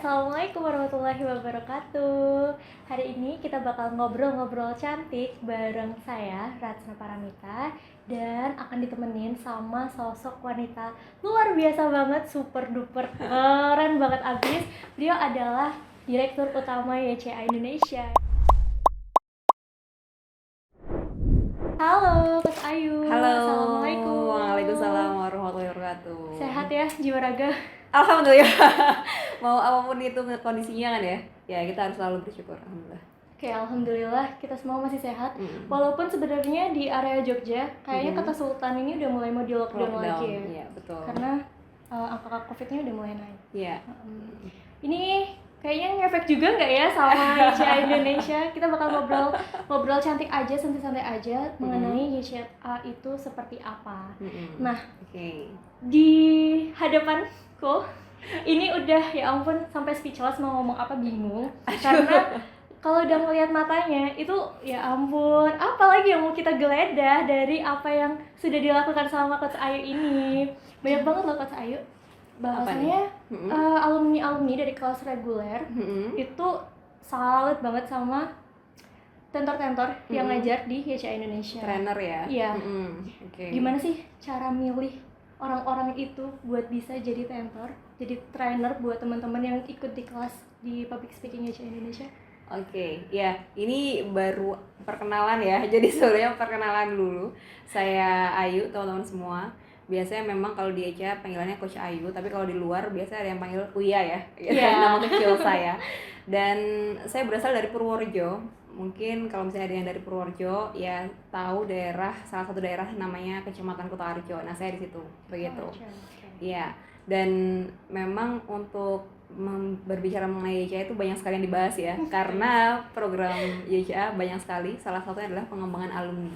Assalamualaikum warahmatullahi wabarakatuh. Hari ini kita bakal ngobrol-ngobrol cantik bareng saya, Ratsna Paramita, dan akan ditemenin sama sosok wanita luar biasa banget, super duper keren banget abis. Beliau adalah Direktur Utama YCA Indonesia. Halo, Coach Ayu. Halo. Assalamualaikum. Waalaikumsalam warahmatullahi wabarakatuh. Sehat ya jiwa raga? Alhamdulillah. Mau apapun itu kondisinya kan ya. Ya kita harus selalu bersyukur. Alhamdulillah. Oke, alhamdulillah kita semua masih sehat. Walaupun sebenarnya di area Jogja kayaknya kota Sultan ini udah mulai mau di lockdown lagi ya. Iya, betul. Karena angka Covid-nya udah mulai naik. Iya. Ini kayaknya ngefek juga nggak ya sama YCA Indonesia? Kita bakal ngobrol cantik aja, santai-santai aja mengenai YCA itu seperti apa. Nah, di hadapanku ini udah ya ampun sampai speechless, mau ngomong apa bingung. Karena kalau udah ngelihat matanya itu ya ampun, apalagi yang mau kita geledah dari apa yang sudah dilakukan sama Coach Ayu ini. Banyak banget loh Coach Ayu. Bahasanya alumni dari kelas reguler itu salut banget sama tentor-tentor yang ngajar di YCA Indonesia. Trainer ya? Iya. Gimana sih cara milih orang-orang itu buat bisa jadi tentor, jadi trainer buat teman-teman yang ikut di kelas di public speaking YCA Indonesia? Ya, ini baru perkenalan ya. Jadi sebenarnya perkenalan dulu. Saya Ayu, teman-teman semua. Biasanya memang kalau di YCA panggilannya Coach Ayu, tapi kalau di luar biasanya ada yang panggil Uya ya. Nama kecil saya. Dan saya berasal dari Purworejo. Mungkin kalau misalnya ada yang dari Purworejo ya tahu salah satu daerah namanya Kecamatan Kutoarjo. Nah, saya di situ. Begitu. Iya. Dan memang untuk berbicara mengenai YCA itu banyak sekali yang dibahas ya. Karena program YCA banyak sekali. Salah satunya adalah pengembangan alumni.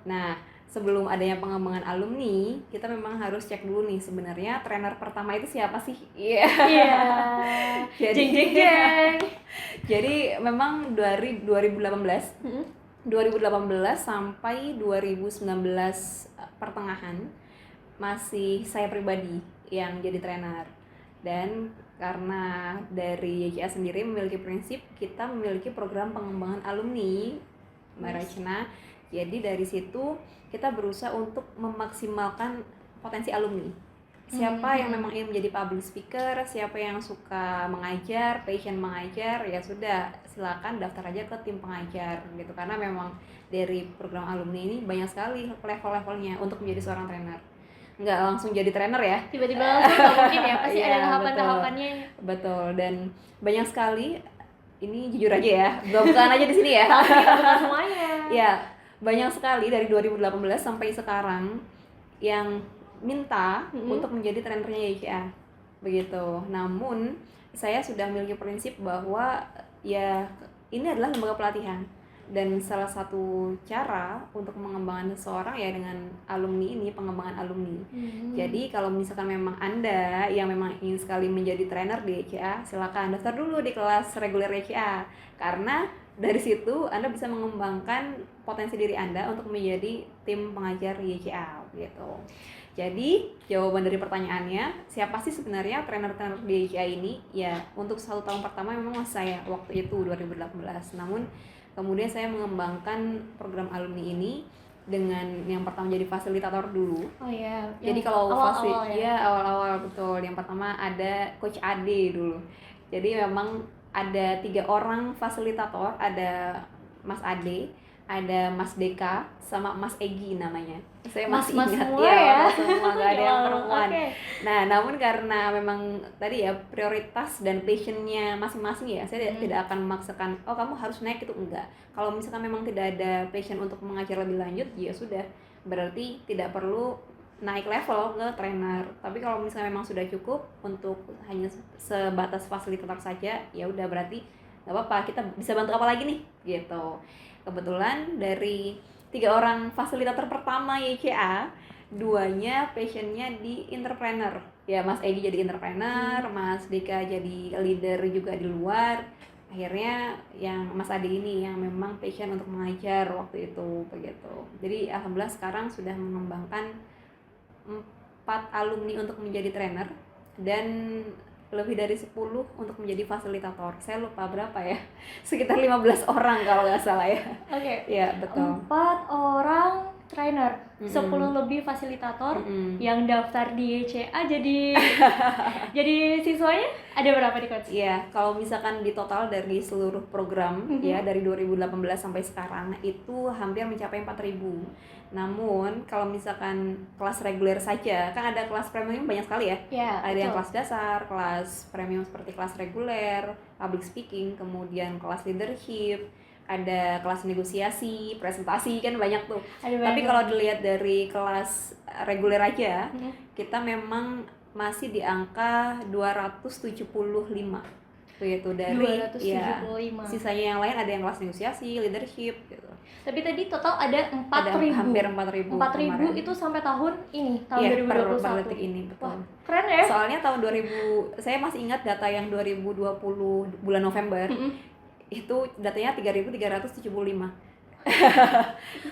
Nah, sebelum adanya pengembangan alumni, kita memang harus cek dulu nih sebenarnya trainer pertama itu siapa sih? Iya. Jadi memang dari 2018 sampai 2019 pertengahan masih saya pribadi yang jadi trainer. Dan karena dari YCA sendiri memiliki prinsip, kita memiliki program pengembangan alumni, Mbak Ratsna. Jadi dari situ kita berusaha untuk memaksimalkan potensi alumni. Siapa yang memang ingin menjadi public speaker, siapa yang suka mengajar, passion mengajar, ya sudah silakan daftar aja ke tim pengajar gitu. Karena memang dari program alumni ini banyak sekali level-levelnya untuk menjadi seorang trainer. Nggak langsung jadi trainer ya. Tiba-tiba langsung nggak mungkin ya, pasti ada tahapan-tahapannya. Betul, dan banyak sekali, ini jujur aja ya, bukan aja di sini ya. Tapi bukan semuanya. Ya, banyak sekali dari 2018 sampai sekarang yang minta untuk menjadi trainernya YCA. Begitu. Namun, saya sudah memiliki prinsip bahwa ya ini adalah lembaga pelatihan. Dan salah satu cara untuk mengembangkan seseorang ya dengan alumni ini, pengembangan alumni. Jadi kalau misalkan memang Anda yang memang ingin sekali menjadi trainer di YCA, silakan daftar dulu di kelas reguler YCA. Karena dari situ Anda bisa mengembangkan potensi diri Anda untuk menjadi tim pengajar YCA gitu. Jadi jawaban dari pertanyaannya, siapa sih sebenarnya trainer-trainer di YCA ini? Ya, untuk 1 tahun pertama memang saya waktu itu 2018. Namun kemudian saya mengembangkan program alumni ini dengan yang pertama jadi fasilitator dulu. Oh iya. Jadi kalau awal-awal ya. Betul. Yang pertama ada Coach Ade dulu. Jadi memang ada 3 orang fasilitator, ada Mas Ade, ada Mas Deka, sama Mas Egi namanya. Saya masih ingat ya, semua gak ada yang perempuan. Nah, namun karena memang tadi ya prioritas dan passionnya masing-masing ya, saya tidak akan memaksakan, oh kamu harus naik itu, enggak. Kalau misalkan memang tidak ada passion untuk mengajar lebih lanjut, ya sudah, berarti tidak perlu naik level ke trainer. Tapi kalau misalnya memang sudah cukup untuk hanya sebatas fasilitator saja, ya udah berarti nggak apa-apa, kita bisa bantu apa lagi nih gitu. Kebetulan dari 3 orang fasilitator pertama YCA, 2-nya passionnya di entrepreneur. Ya Mas Egi jadi entrepreneur, Mas Dika jadi leader juga di luar. Akhirnya yang Mas Adi ini yang memang passion untuk mengajar waktu itu begitu. Jadi alhamdulillah sekarang sudah mengembangkan 4 alumni untuk menjadi trainer, dan lebih dari 10 untuk menjadi fasilitator. Saya lupa berapa ya, sekitar 15 orang kalau nggak salah ya. Oke. Ya betul. 4 orang trainer, 10 lebih fasilitator. Yang daftar di YCA jadi siswanya ada berapa nih Coach? Iya, kalau misalkan di total dari seluruh program ya dari 2018 sampai sekarang itu hampir mencapai 4.000. Namun kalau misalkan kelas reguler saja, kan ada kelas premium banyak sekali ya. Ada yang kelas dasar, kelas premium seperti kelas reguler, public speaking, kemudian kelas leadership, ada kelas negosiasi, presentasi, kan banyak tuh. Tapi kalau dilihat dari kelas reguler aja, kita memang masih di angka 275 begitu dari 275. Ya, sisanya yang lain ada yang kelas negosiasi, leadership gitu. Tapi tadi total ada 4.000. Hampir 4.000 itu sampai tahun ini, tahun 2021. Per detik ini, betul. Wah, keren ya. Soalnya tahun 2000, saya masih ingat data yang 2020 bulan November. Itu datanya 3.375.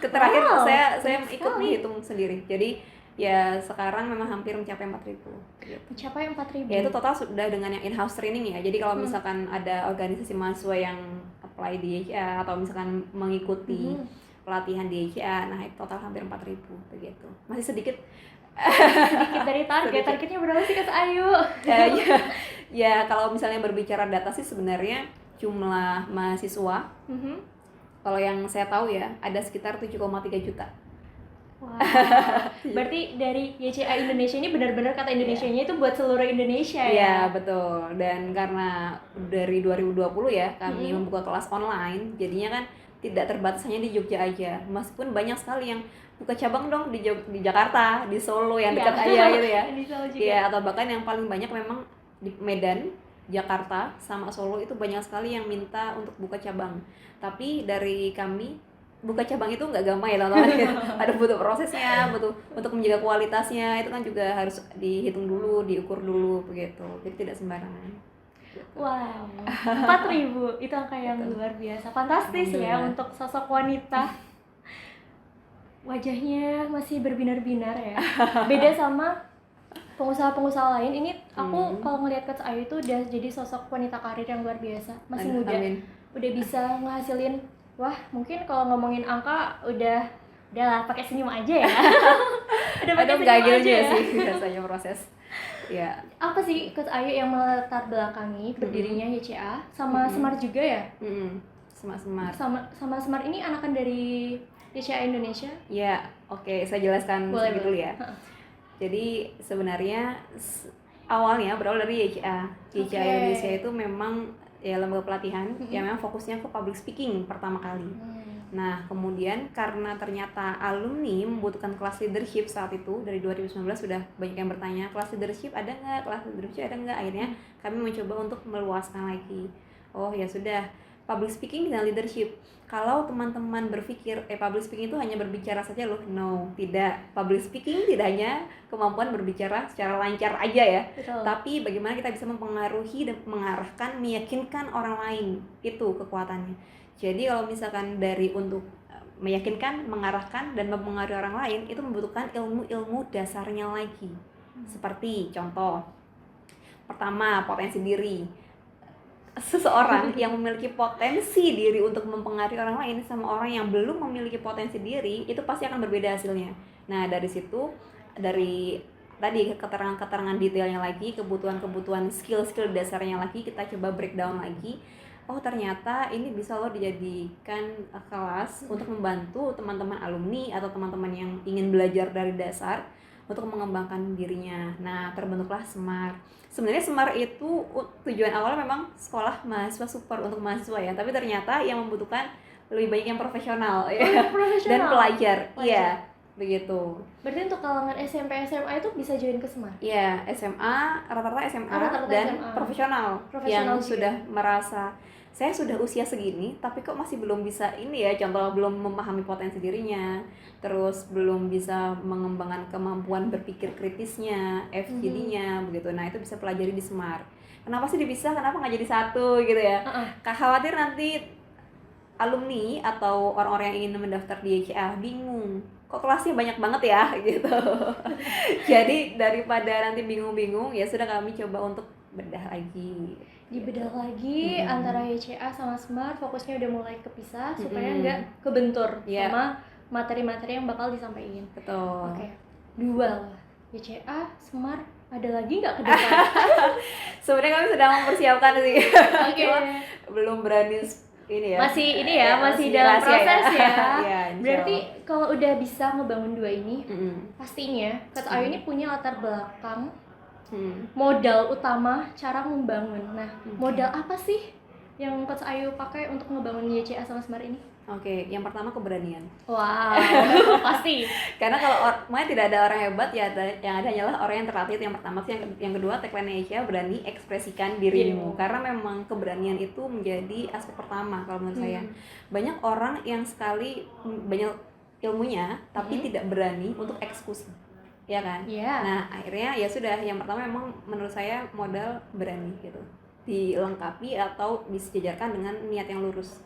Terakhir saya ikut menghitung sendiri. Jadi ya sekarang memang hampir mencapai 4.000 gitu. Mencapai 4.000. Ya itu total sudah dengan yang in-house training ya. Jadi kalau misalkan ada organisasi mahasiswa yang apply di YCA atau misalkan mengikuti pelatihan di YCA, nah itu total hampir 4.000 begitu. Masih sedikit dari target. Targetnya berapa sih Kak Ayu? Ya kalau misalnya berbicara data sih sebenarnya jumlah mahasiswa, kalau yang saya tahu ya ada sekitar 7,3 juta. Wah, berarti dari YCA Indonesia ini benar-benar kata Indonesianya itu buat seluruh Indonesia ya? Iya betul, dan karena dari 2020 ya kami membuka kelas online, jadinya kan tidak terbatas hanya di Jogja aja, meskipun banyak sekali yang buka cabang dong di Jakarta, di Solo yang dekat aja gitu ya. Iya, atau bahkan yang paling banyak memang di Medan, Jakarta sama Solo itu banyak sekali yang minta untuk buka cabang. Tapi dari kami buka cabang itu nggak gampang ya teman-teman. Ada butuh prosesnya, butuh untuk menjaga kualitasnya, itu kan juga harus dihitung dulu, diukur dulu begitu. Jadi tidak sembarangan. Wow, 4.000 itu angka yang luar biasa, fantastis ya untuk sosok wanita. Wajahnya masih berbinar-binar ya. Beda sama pengusaha-pengusaha lain. Ini aku kalau ngelihat Coach Ayu itu udah jadi sosok wanita karir yang luar biasa, masih muda. Udah bisa ngehasilin. Wah, mungkin kalau ngomongin angka udah pakai senyum aja ya. Udah pakai senyum aja ya sih biasanya proses. Ya. Apa sih Coach Ayu yang melatar belakangi berdirinya YCA sama Smart juga ya? Smart. Sama Smart ini anakan dari YCA Indonesia? Ya, oke, saya jelaskan sedikit dulu ya. Jadi sebenarnya awalnya berawal dari YCA. YCA Indonesia itu memang ya lembaga pelatihan yang memang fokusnya ke public speaking pertama kali. Nah, kemudian karena ternyata alumni membutuhkan kelas leadership saat itu, dari 2019 sudah banyak yang bertanya, kelas leadership ada nggak? Kelas leadership ada nggak? Akhirnya kami mencoba untuk meluaskan lagi. Oh ya sudah, public speaking dan leadership. Kalau teman-teman berpikir public speaking itu hanya berbicara saja loh, no, tidak. Public speaking tidak hanya kemampuan berbicara secara lancar aja ya. Betul. Tapi bagaimana kita bisa mempengaruhi dan mengarahkan, meyakinkan orang lain, itu kekuatannya. Jadi kalau misalkan dari untuk meyakinkan, mengarahkan dan mempengaruhi orang lain, itu membutuhkan ilmu-ilmu dasarnya lagi. Seperti contoh, pertama potensi diri. Seseorang yang memiliki potensi diri untuk mempengaruhi orang lain sama orang yang belum memiliki potensi diri, itu pasti akan berbeda hasilnya. Nah dari situ, dari tadi keterangan-keterangan detailnya lagi, kebutuhan-kebutuhan skill-skill dasarnya lagi, kita coba breakdown lagi. Oh ternyata ini bisa loh dijadikan kelas untuk membantu teman-teman alumni atau teman-teman yang ingin belajar dari dasar untuk mengembangkan dirinya. Nah terbentuklah Smart. Sebenarnya Smart itu tujuan awalnya memang sekolah mahasiswa super untuk mahasiswa ya, tapi ternyata yang membutuhkan lebih banyak yang profesional ya. Dan pelajar. Iya, begitu. Berarti untuk kalangan SMP SMA itu bisa join ke Smart? Iya, SMA, rata-rata SMA dan SMA. Profesional yang juga sudah merasa saya sudah usia segini tapi kok masih belum bisa ini ya, contoh belum memahami potensi dirinya, terus belum bisa mengembangkan kemampuan berpikir kritisnya, FGD-nya begitu. Nah itu bisa pelajari di Smart. Kenapa sih dipisah, kenapa nggak jadi satu gitu ya? Khawatir nanti alumni atau orang-orang yang ingin mendaftar di YCA bingung, kok kelasnya banyak banget ya gitu. Jadi daripada nanti bingung-bingung, ya sudah kami coba untuk dibedah lagi. Dibedah lagi antara YCA sama Smart, fokusnya udah mulai kepisah supaya nggak kebentur sama materi-materi yang bakal disampaikan. Betul. Oke. Dual YCA, Smart, ada lagi nggak ke depan? Sebenarnya kami sedang mempersiapkan sih. Oke. Belum berani ini ya. Masih ini ya, masih dalam proses ya. Ya, berarti kalau udah bisa ngebangun dua ini, pastinya Coach Ayu ini punya latar belakang, modal utama cara membangun. Nah, modal apa sih yang Coach Ayu pakai untuk ngebangun YCA sama Smart ini? Oke, yang pertama keberanian. Wow, pasti. Karena kalau makanya tidak ada orang hebat ya, yang ada hanyalah orang yang terlatih. Itu yang pertama sih. Yang kedua, tagline YCA, berani ekspresikan dirimu. Karena memang keberanian itu menjadi aspek pertama kalau menurut saya. Banyak orang yang sekali banyak ilmunya tapi tidak berani untuk eksekusi. Ya kan? Nah, akhirnya ya sudah, yang pertama memang menurut saya modal berani gitu. Dilengkapi atau disejajarkan dengan niat yang lurus.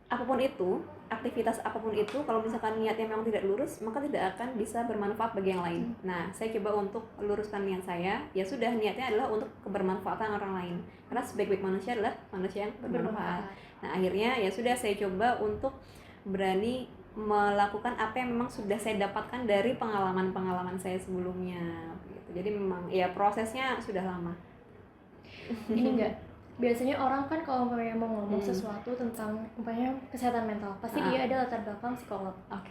Apapun itu, aktivitas apapun itu, kalau misalkan niatnya memang tidak lurus, maka tidak akan bisa bermanfaat bagi yang lain. Nah, saya coba untuk luruskan niat saya. Ya sudah, niatnya adalah untuk kebermanfaatan orang lain. Karena sebaik-baik manusia adalah manusia yang bermanfaat. Nah, akhirnya ya sudah, saya coba untuk berani melakukan apa yang memang sudah saya dapatkan dari pengalaman-pengalaman saya sebelumnya. Gitu. Jadi memang ya prosesnya sudah lama. Ini enggak, biasanya orang kan kalau mau ngomong sesuatu tentang umpamanya kesehatan mental, pasti dia ada latar belakang psikolog. Nah,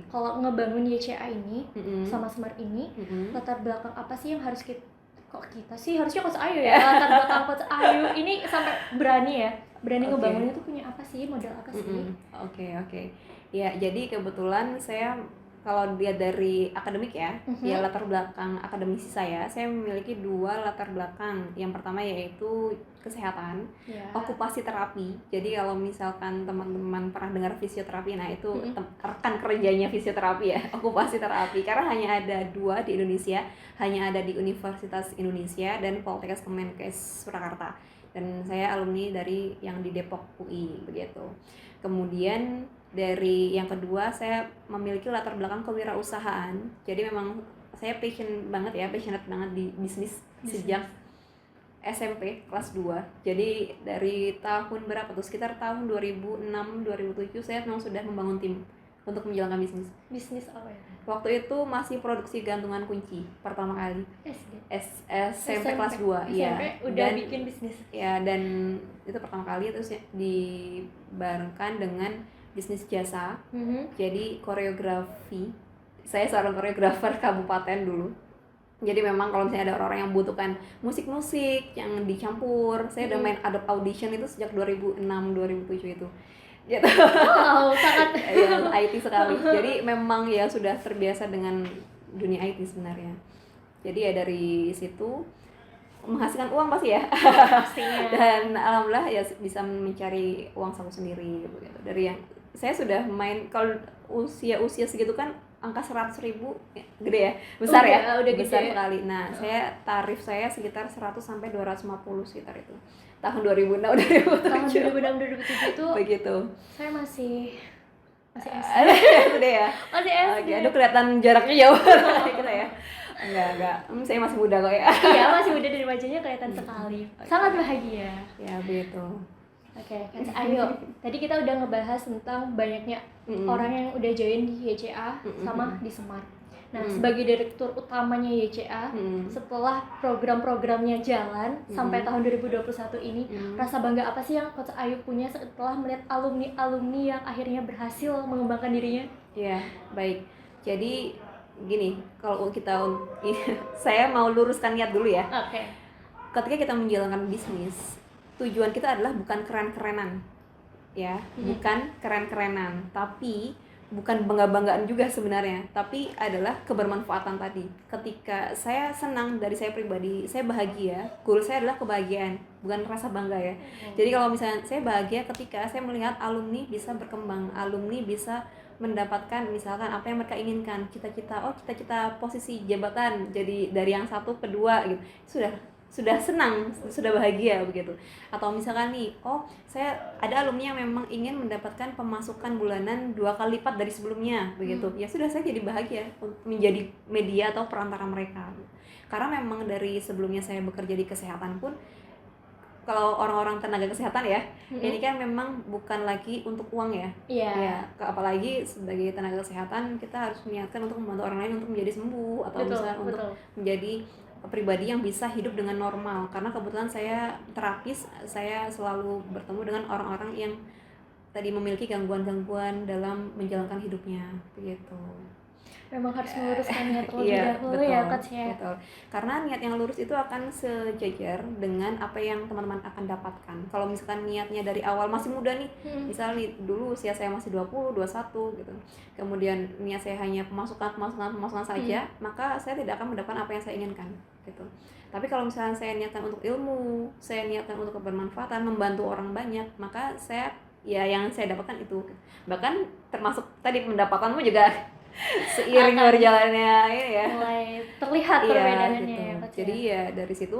kalau ngebangun YCA ini sama Smart ini, latar belakang apa sih yang harus kita sih harusnya Coach Ayu ya, latar belakang Coach Ayu ini sampai berani ngebangun itu punya apa sih, modal apa sih? Oke. Ya, jadi kebetulan saya kalau dia dari akademik ya, ya latar belakang akademisi saya memiliki dua latar belakang. Yang pertama yaitu kesehatan, okupasi terapi. Jadi kalau misalkan teman-teman pernah dengar fisioterapi, nah itu rekan kerjanya fisioterapi ya, okupasi terapi. Karena hanya ada dua di Indonesia, hanya ada di Universitas Indonesia dan Poltekkes Kemenkes Surakarta. Dan saya alumni dari yang di Depok UI begitu. Kemudian dari yang kedua, saya memiliki latar belakang kewirausahaan. Jadi memang saya passionate banget di bisnis sejak SMP kelas 2. Jadi dari tahun berapa tuh? Sekitar tahun 2006-2007 saya memang sudah membangun tim untuk menjalankan bisnis. Bisnis apa ya? Waktu itu masih produksi gantungan kunci pertama kali. SMP kelas 2. SMP udah bikin bisnis. Ya, dan itu pertama kali terus dibarengkan dengan bisnis jasa. Jadi koreografi. Saya seorang koreografer kabupaten dulu. Jadi memang kalau misalnya ada orang-orang yang membutuhkan musik-musik yang dicampur, saya udah main Adobe Audition itu sejak 2006-2007 itu. Gitu. Wow, sangat ya, IT sekali. Jadi memang ya sudah terbiasa dengan dunia IT sebenarnya. Jadi ya dari situ menghasilkan uang pasti ya. Pastinya. Dan alhamdulillah ya bisa mencari uang saku sendiri gitu. Dari yang saya sudah main, kalau usia segitu kan angka 100.000 gede ya, besar udah besar gede sekali. Nah, tarif saya sekitar 100 sampai 250 sekitar itu. Tahun 2006 2007 itu begitu. Saya masih SD ya. Masih SD. Oke, aduh kelihatan jaraknya jauh kita ya. Enggak. Saya masih muda kok ya. Iya, masih muda, dari wajahnya kelihatan sekali. Sangat bahagia. Ya, begitu. Oke, Coach Ayu. Tadi kita udah ngebahas tentang banyaknya orang yang udah join di YCA sama di Smart. Nah, sebagai direktur utamanya YCA, setelah program-programnya jalan sampai tahun 2021 ini, rasa bangga apa sih yang Coach Ayu punya setelah melihat alumni-alumni yang akhirnya berhasil mengembangkan dirinya? Ya, baik. Jadi gini, kalau saya mau luruskan niat dulu ya. Oke. Ketika kita menjalankan bisnis, tujuan kita adalah bukan keren-kerenan, ya, bukan keren-kerenan, tapi bukan bangga-banggaan juga sebenarnya, tapi adalah kebermanfaatan tadi. Ketika saya senang dari saya pribadi, saya bahagia, goal saya adalah kebahagiaan, bukan rasa bangga ya. Jadi kalau misalnya saya bahagia ketika saya melihat alumni bisa berkembang, alumni bisa mendapatkan misalkan apa yang mereka inginkan, cita-cita posisi jabatan, jadi dari yang satu ke dua gitu, sudah senang, sudah bahagia begitu. Atau misalkan nih, saya ada alumni yang memang ingin mendapatkan pemasukan bulanan 2 kali lipat dari sebelumnya begitu. Ya sudah, saya jadi bahagia untuk menjadi media atau perantara mereka. Karena memang dari sebelumnya saya bekerja di kesehatan pun, kalau orang-orang tenaga kesehatan ya, ini kan memang bukan lagi untuk uang ya. Ya, apalagi sebagai tenaga kesehatan kita harus niatkan untuk membantu orang lain untuk menjadi sembuh, atau misalnya untuk menjadi pribadi yang bisa hidup dengan normal. Karena kebetulan saya terapis, saya selalu bertemu dengan orang-orang yang tadi memiliki gangguan-gangguan dalam menjalankan hidupnya, begitu. Memang harus meluruskan niat terlebih dahulu ya Coach ya. Betul. Karena niat yang lurus itu akan sejajar dengan apa yang teman-teman akan dapatkan. Kalau misalkan niatnya dari awal masih muda nih, misalnya dulu usia saya masih 20, 21 gitu. Kemudian niat saya hanya pemasukan saja, maka saya tidak akan mendapatkan apa yang saya inginkan gitu. Tapi kalau misalnya saya niatkan untuk ilmu, saya niatkan untuk kebermanfaatan, membantu orang banyak, maka saya yang saya dapatkan itu. Bahkan termasuk tadi pendapatanmu juga seiring berjalannya ini ya mulai terlihat perbedaannya gitu. ya Coach. Jadi ya dari situ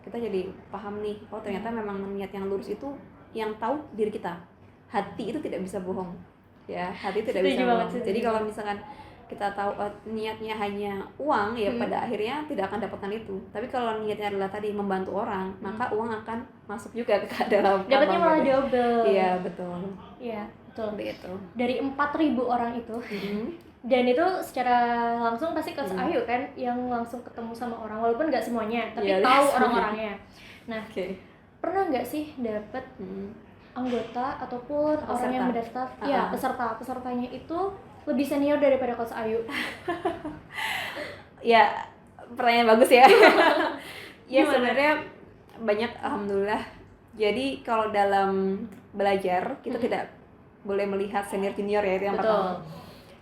kita jadi paham nih, oh ternyata memang niat yang lurus itu yang tahu diri kita. Hati itu tidak bisa bohong ya, hati tidak bisa bohong. Jadi kalau misalkan kita tahu niatnya hanya uang ya, pada akhirnya tidak akan dapatkan itu. Tapi kalau niatnya adalah tadi membantu orang, maka uang akan masuk juga ke dalam dapatnya malah double. Iya betul. Iya betul. Begitu. Dari 4.000 orang itu dan itu secara langsung pasti Coach Ayu kan yang langsung ketemu sama orang, walaupun nggak semuanya, tapi tahu orang-orangnya. Nah, pernah nggak sih dapet anggota ataupun orang yang mendaftar, pesertanya itu lebih senior daripada Coach Ayu? Ya, pertanyaan bagus ya. Ya sebenarnya banyak, alhamdulillah. Jadi kalau dalam belajar kita tidak boleh melihat senior junior ya, itu yang pertama.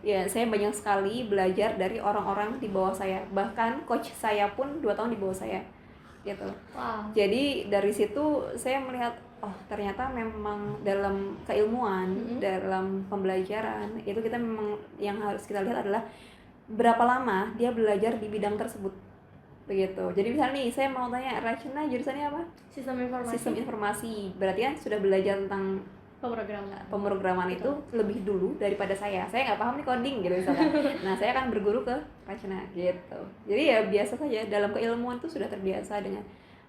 Ya, saya banyak sekali belajar dari orang-orang di bawah saya. Bahkan coach saya pun 2 tahun di bawah saya. Gitu. Wow. Jadi dari situ saya melihat, oh ternyata memang dalam keilmuan, dalam pembelajaran, itu kita memang yang harus kita lihat adalah berapa lama dia belajar di bidang tersebut. Begitu. Jadi misalnya nih, saya mau tanya, Rachna jurusannya apa? Sistem informasi. Berarti kan sudah belajar tentang pemrograman itu lebih dulu daripada saya nggak paham nih coding gitu misalkan. Nah saya akan berguru ke Rachna gitu. Jadi ya biasa saja, dalam keilmuan tuh sudah terbiasa dengan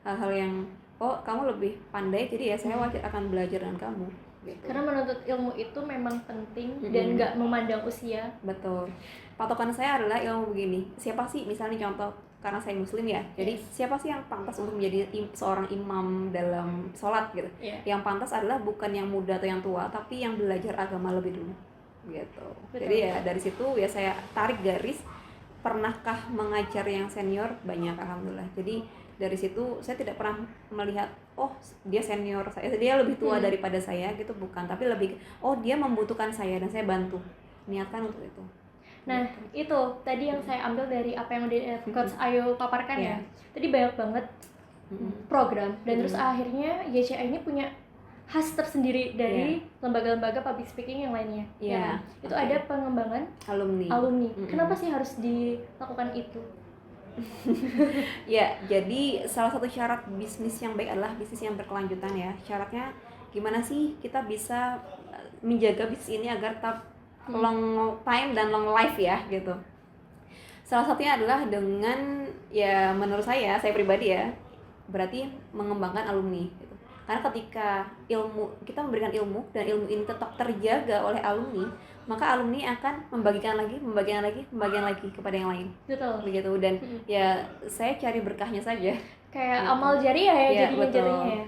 hal-hal yang kamu lebih pandai, jadi ya saya wajar akan belajar dengan kamu gitu. Karena menuntut ilmu itu memang penting dan nggak memandang usia. Betul. Patokan saya adalah ilmu begini, siapa sih, misalnya contoh, karena saya muslim ya, jadi siapa sih yang pantas untuk menjadi seorang imam dalam sholat gitu. Yang pantas adalah bukan yang muda atau yang tua, tapi yang belajar agama lebih dulu gitu. Jadi ya dari situ ya saya tarik garis, pernahkah mengajar yang senior? Banyak, alhamdulillah. Jadi dari situ saya tidak pernah melihat dia senior saya, dia lebih tua daripada saya gitu, bukan, tapi lebih dia membutuhkan saya dan saya bantu, niatkan untuk itu. Nah itu tadi yang saya ambil dari apa yang Coach Ayu paparkan ya. Tadi banyak banget program dan terus akhirnya YCA ini punya khas tersendiri dari lembaga-lembaga public speaking yang lainnya. Itu ada pengembangan alumni. Kenapa sih harus dilakukan itu? Ya, jadi salah satu syarat bisnis yang baik adalah bisnis yang berkelanjutan ya. Syaratnya gimana sih kita bisa menjaga bisnis ini agar tetap long time dan long life ya gitu. Salah satunya adalah dengan, ya menurut saya pribadi ya, berarti mengembangkan alumni gitu. Karena ketika kita memberikan ilmu dan ilmu ini tetap terjaga oleh alumni, maka alumni akan membagikan lagi kepada yang lain. Betul. Begitu, dan ya saya cari berkahnya saja. Kayak amal jariah ya jadinya.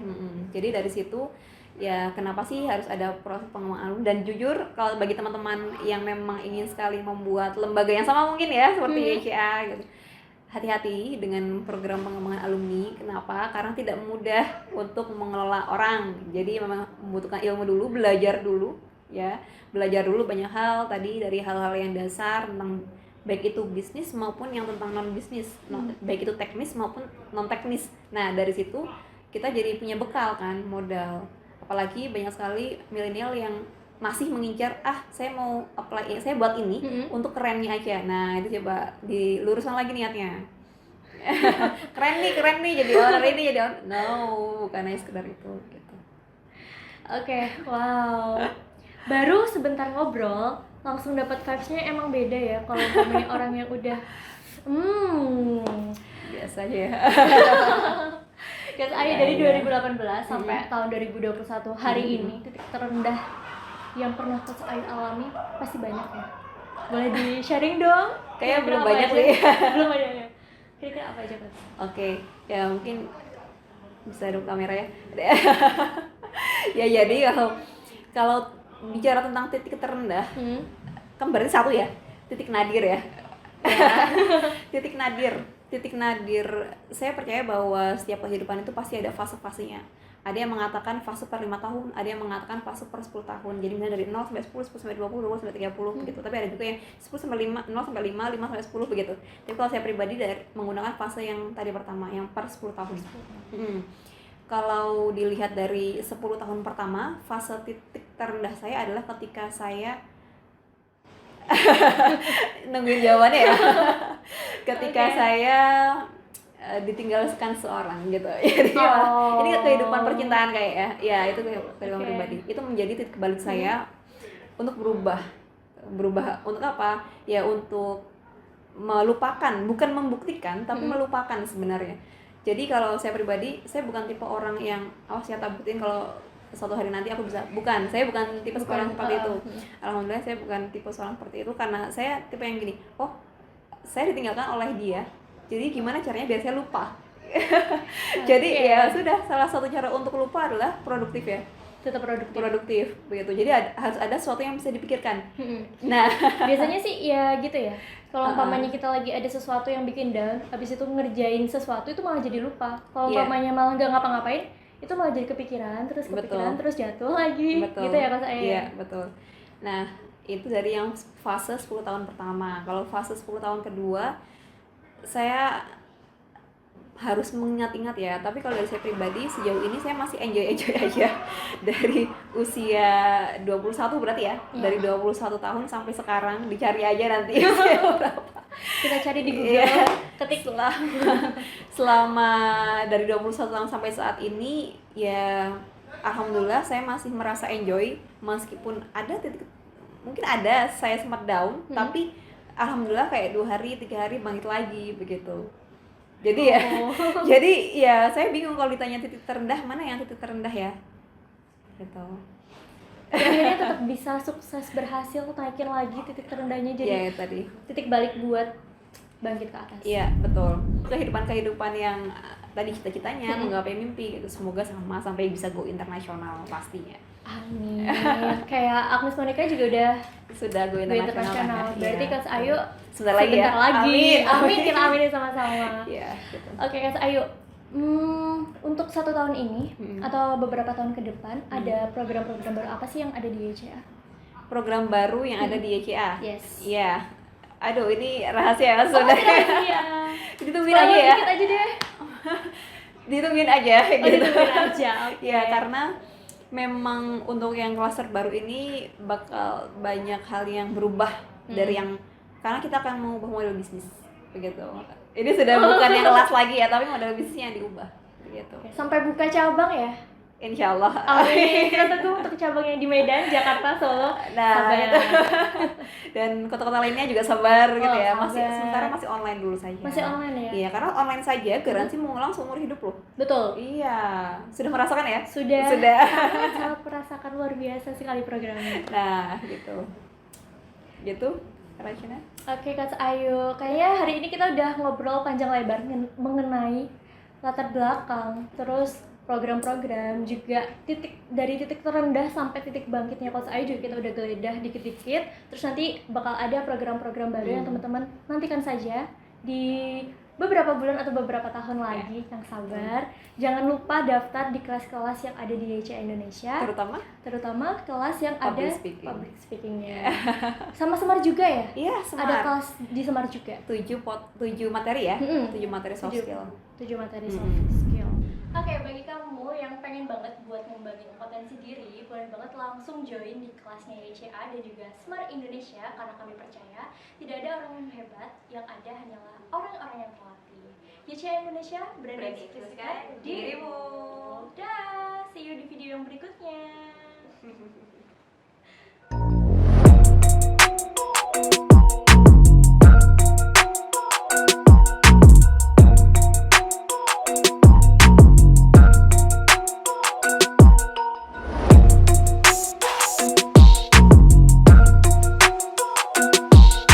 Jadi dari situ ya kenapa sih harus ada proses pengembangan alumni. Dan jujur kalau bagi teman-teman yang memang ingin sekali membuat lembaga yang sama mungkin ya seperti YCA gitu, hati-hati dengan program pengembangan alumni. Kenapa? Karena tidak mudah untuk mengelola orang. Jadi memang membutuhkan ilmu dulu, belajar dulu banyak hal, tadi dari hal-hal yang dasar tentang baik itu bisnis maupun yang tentang non bisnis, baik itu teknis maupun non teknis. Nah dari situ kita jadi punya bekal kan, modal. Apalagi banyak sekali milenial yang masih mengincar, saya mau apply, saya buat ini untuk kerennya aja. Nah itu coba diluruskan lagi niatnya. keren nih jadi owner ini, jadi owner. No, bukan hanya sekedar itu gitu. Oke, wow. Baru sebentar ngobrol langsung dapat vibes-nya emang beda ya kalau namanya orang yang udah Biasa aja ya. Coach Ayu dari 2018 sampai tahun 2021 hari ini titik terendah yang pernah Coach Ayu alami pasti banyak ya. Boleh di-sharing dong? Kayaknya Kira-kira belum apa banyak aja? sih. Belum banyak ya. Kira-kira apa aja Coach? Oke, ya mungkin bisa dong kamera ya. Ya jadi kalau bicara tentang titik terendah, kan berarti satu ya, titik nadir ya. titik nadir saya percaya bahwa setiap kehidupan itu pasti ada fase-fasenya. Ada yang mengatakan fase per 5 tahun, ada yang mengatakan fase per 10 tahun. Jadi misalnya dari 0 sampai 10, 10 sampai 20, 20 sampai 30 begitu. Tapi ada juga yang 10 sampai 5, 0 sampai 5, 5 sampai 10 begitu. Tapi kalau saya pribadi menggunakan fase yang tadi pertama, yang per 10 tahun. Kalau dilihat dari 10 tahun pertama, fase titik terendah saya adalah ketika saya nungguin jawabannya ya. Ketika saya ditinggalkan seorang gitu. Jadi ini kehidupan percintaan kayak ya itu kehidupan pribadi. Itu menjadi titik balik saya untuk berubah untuk apa? Ya untuk melupakan, bukan membuktikan tapi melupakan sebenarnya. Jadi kalau saya pribadi, saya bukan tipe orang yang saya takutin kalau suatu hari nanti aku bisa, saya bukan tipe orang seperti itu. Alhamdulillah saya bukan tipe orang seperti itu karena saya tipe yang gini, saya ditinggalkan oleh dia, jadi gimana caranya biar saya lupa. Jadi ya sudah, salah satu cara untuk lupa adalah produktif ya, tetap produktif begitu. Jadi harus ada sesuatu yang bisa dipikirkan. Nah biasanya sih ya gitu ya, kalau umpamanya kita lagi ada sesuatu yang bikin down, habis itu ngerjain sesuatu itu malah jadi lupa. Kalau umpamanya malah nggak ngapa-ngapain, itu malah jadi kepikiran terus terus jatuh lagi. Betul. Gitu ya Kak saya. Iya betul. Nah itu dari yang fase 10 tahun pertama. Kalau fase 10 tahun kedua saya harus mengingat-ingat ya, tapi kalau dari saya pribadi sejauh ini saya masih enjoy aja dari usia 21 berarti ya. Dari 21 tahun sampai sekarang, dicari aja nanti usia berapa. Kita cari di Google, ketik selama dari 21 tahun sampai saat ini ya alhamdulillah saya masih merasa enjoy meskipun ada mungkin ada saya sempat down, tapi alhamdulillah kayak 2 hari 3 hari bangkit lagi begitu. Jadi ya saya bingung kalau ditanya titik terendah, mana yang titik terendah ya gitu. Akhirnya tetap bisa sukses, berhasil naikin lagi titik terendahnya, jadi tadi titik balik buat bangkit ke atas. Iya betul, kehidupan yang tadi cita-citanya menggapai mimpi gitu, semoga sama sampai bisa go internasional pastinya. Amin. Kayak Agnes Monica juga sudah go internasional. Berarti Kak Ayu sebentar lagi. Amin, kita aminin sama-sama. Iya gitu. Oke Kak Ayu, untuk 1 tahun ini atau beberapa tahun ke depan ada program-program baru apa sih yang ada di YCA? Program baru yang ada di YCA? Yes. Iya. Aduh ini rahasia sudah. Ditungguin aja ya. Dikit aja deh. Ditungguin aja gitu. Ditungguin aja. Okay. Ya karena memang untuk yang kelas terbaru ini bakal banyak hal yang berubah dari yang, karena kita akan mengubah model bisnis begitu. Ini sudah bukan yang kelas lagi ya, tapi model bisnisnya yang diubah begitu. Sampai buka cabang ya? Insyaallah. Amin. Kita tunggu untuk cabang yang di Medan, Jakarta, Solo. Nah, itu. Dan kota-kota lainnya juga sabar gitu ya. Sementara masih online dulu saja. Masih online ya? Iya, karena online saja garansi mengulang seumur hidup loh. Betul. Iya. Sudah merasakan ya? Sudah. Sangat merasakan, luar biasa sekali programnya. Nah, gitu. Gitu. Rachina. Oke Kak Ayu, kayaknya hari ini kita udah ngobrol panjang lebar mengenai latar belakang, terus program-program, juga dari titik terendah sampai titik bangkitnya Coach Ayu juga kita udah geledah dikit-dikit. Terus nanti bakal ada program-program baru yang teman-teman nantikan saja di beberapa bulan atau beberapa tahun lagi. Yang sabar. Jangan lupa daftar di kelas-kelas yang ada di YCA Indonesia, terutama kelas yang ada public speakingnya. Sama Semar juga ya? Iya, Semar. Ada kelas di Semar juga. 7 materi ya? 7 materi soft skill. 7 materi soft skill. Oke, bagi kamu yang pengen banget buat ngembangin potensi diri, boleh banget langsung join di kelasnya YCA dan juga Smart Indonesia, karena kami percaya tidak ada orang yang hebat, yang ada hanyalah orang-orang yang terlatih. YCA Indonesia, berani ekspresikan dirimu.